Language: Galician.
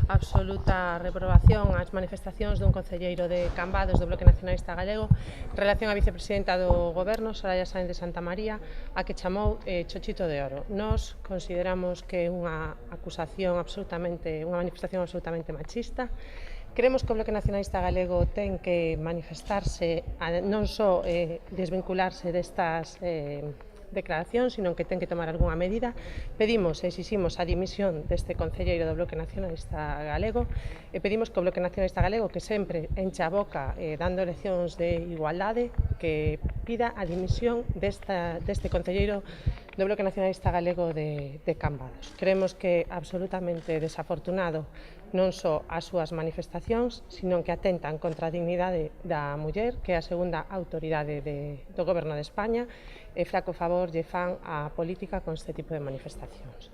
absoluta reprobación ás manifestacións dun concelleiro de Cambados do Bloque Nacionalista Galego en relación á vicepresidenta do Goberno, Soraya Sáenz de Santamaría, a que chamou chochito de oro. Nós consideramos que é unha manifestación absolutamente machista. Creemos que o Bloque Nacionalista Galego ten que manifestarse, non só desvincularse destas declaracións, sino que ten que tomar algunha medida. Pedimos e exiximos a dimisión deste concelleiro do Bloque Nacionalista Galego e pedimos que o Bloque Nacionalista Galego, que sempre enche a boca dando leccións de igualdade, que pida a dimisión deste concelleiro do Bloque Nacionalista Galego de Cambados. Creemos que é absolutamente desafortunado non só as súas manifestacións, sino que atentan contra a dignidade da muller, que é a segunda autoridade do Goberno de España, e flaco favor lle fan a política con este tipo de manifestacións.